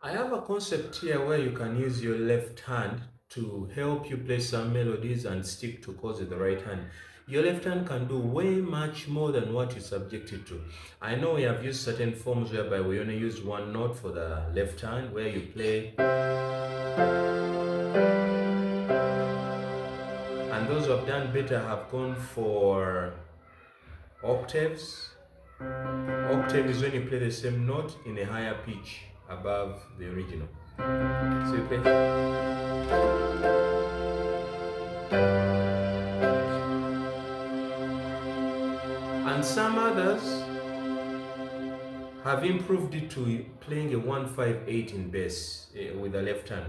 I have a concept here where you can use your left hand to help you play some melodies and stick to chords with the right hand. Your left hand can do way much more than what you're subjected to. I know we have used certain forms whereby we only use one note for the left hand, where you play, and those who have done better have gone for octaves. Octave is when you play the same note in a higher pitch above the original. So you play. And some others have improved it to playing a 158 in bass with the left hand.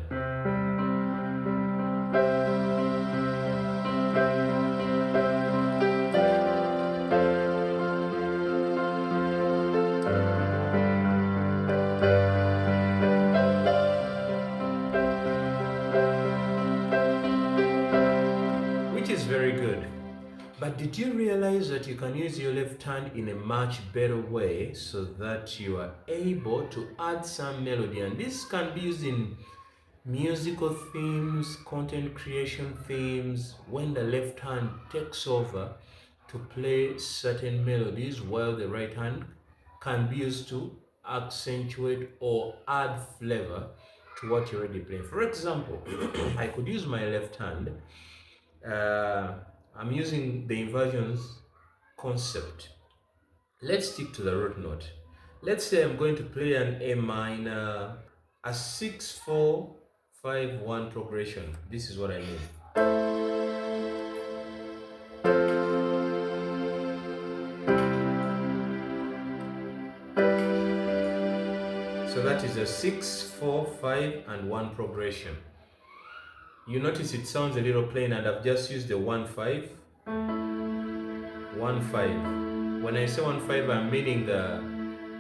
Which is very good. But did you realize that you can use your left hand in a much better way so that you are able to add some melody? And this can be used in musical themes, content creation themes, when the left hand takes over to play certain melodies while the right hand can be used to accentuate or add flavor to what you're already playing. For example, I could use my left hand. uh, I'm using the inversions concept. Let's stick to the root note. Let's say I'm going to play an A minor, a 6-4-5-1 progression. This is what I mean. So that is a 6-4-5-1 progression. You notice it sounds a little plain, and I've just used the 1-5, 1-5. When I say 1-5, I'm meaning the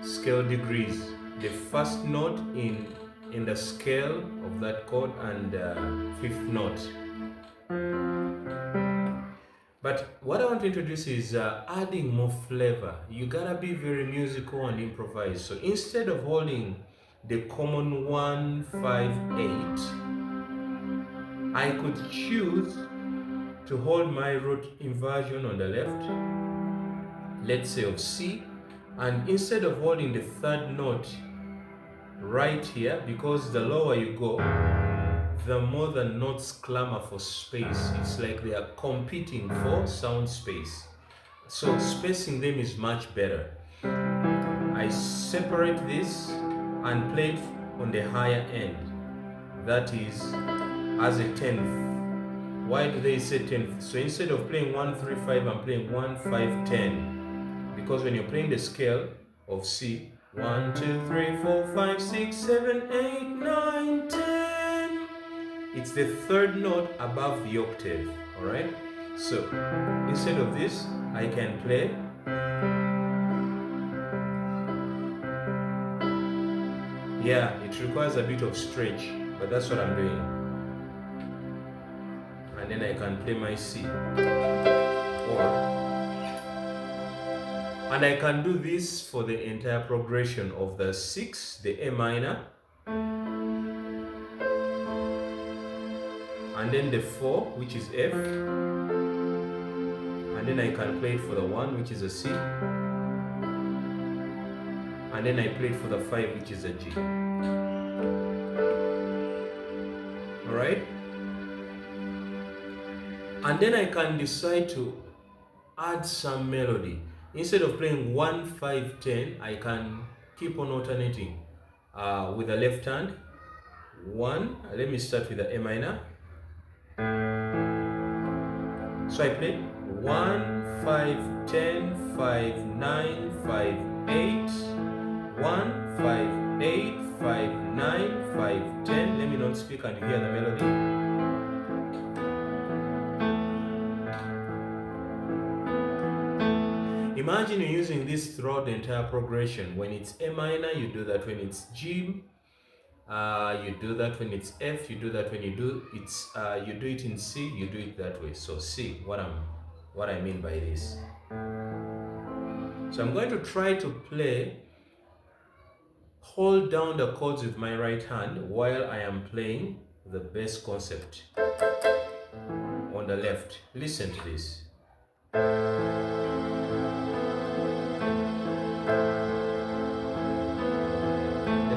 scale degrees. The first note in the scale of that chord and fifth note. But what I want to introduce is adding more flavor. You gotta be very musical and improvise. So instead of holding the common 1-5-8, I could choose to hold my root inversion on the left, let's say of C, and instead of holding the third note right here, because the lower you go, the more the notes clamor for space. It's like they are competing for sound space. So spacing them is much better. I separate this and play it on the higher end. That is as a 10th. Why do they say 10th? So instead of playing 1-3-5, I'm playing 1-5-10. Because when you're playing the scale of C, 1, 2, 3, 4, 5, 6, 7, 8, 9, 10. It's the third note above the octave, all right? So instead of this, I can play. Yeah, it requires a bit of stretch, but that's what I'm doing. And then I can play my C. And I can do this for the entire progression of the 6, the A minor, and then the 4, which is F, and then I can play it for the 1, which is a C, and then I play it for the 5, which is a G. Alright? And then I can decide to add some melody. Instead of playing 1-5-10, I can keep on alternating with the left hand. 1, let me start with the A minor. So I play 1-5-10-5-9-5-8, 1-5-8-5-9-5-10. Let me not speak and hear the melody. Imagine you're using this throughout the entire progression. When it's A minor, you do that. When it's G, you do that. When it's F, you do that. When you do it in C, you do it that way. So see what I mean by this. So I'm going to try to play hold down the chords with my right hand while I am playing the bass concept on the left. Listen to this. Then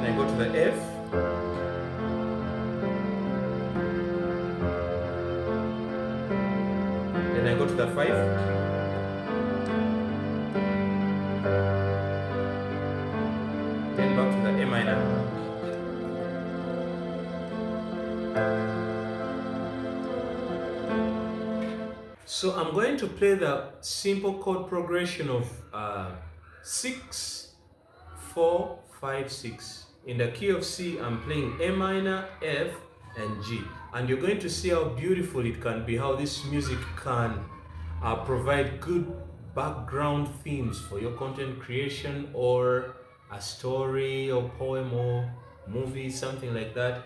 I go to the F. Then I go to the 5. Then back to the A minor. So I'm going to play the simple chord progression of 6, 4, 5, 6. In the key of C, I'm playing A minor, F, and G. And you're going to see how beautiful it can be, how this music can provide good background themes for your content creation, or a story or poem or movie, something like that.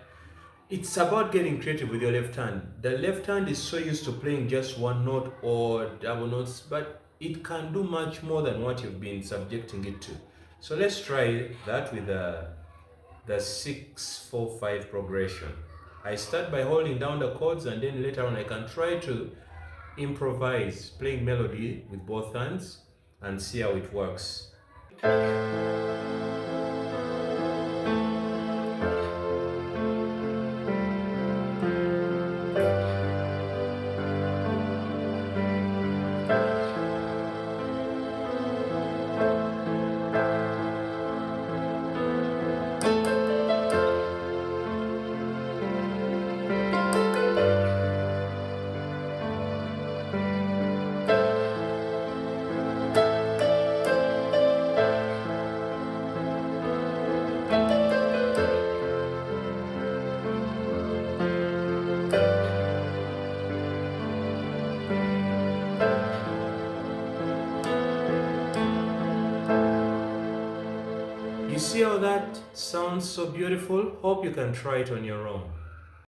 It's about getting creative with your left hand. The left hand is so used to playing just one note or double notes, but it can do much more than what you've been subjecting it to. So let's try that with the 6-4-5 progression. I start by holding down the chords, and then later on I can try to improvise playing melody with both hands and see how it works. You see how that sounds so beautiful? Hope you can try it on your own.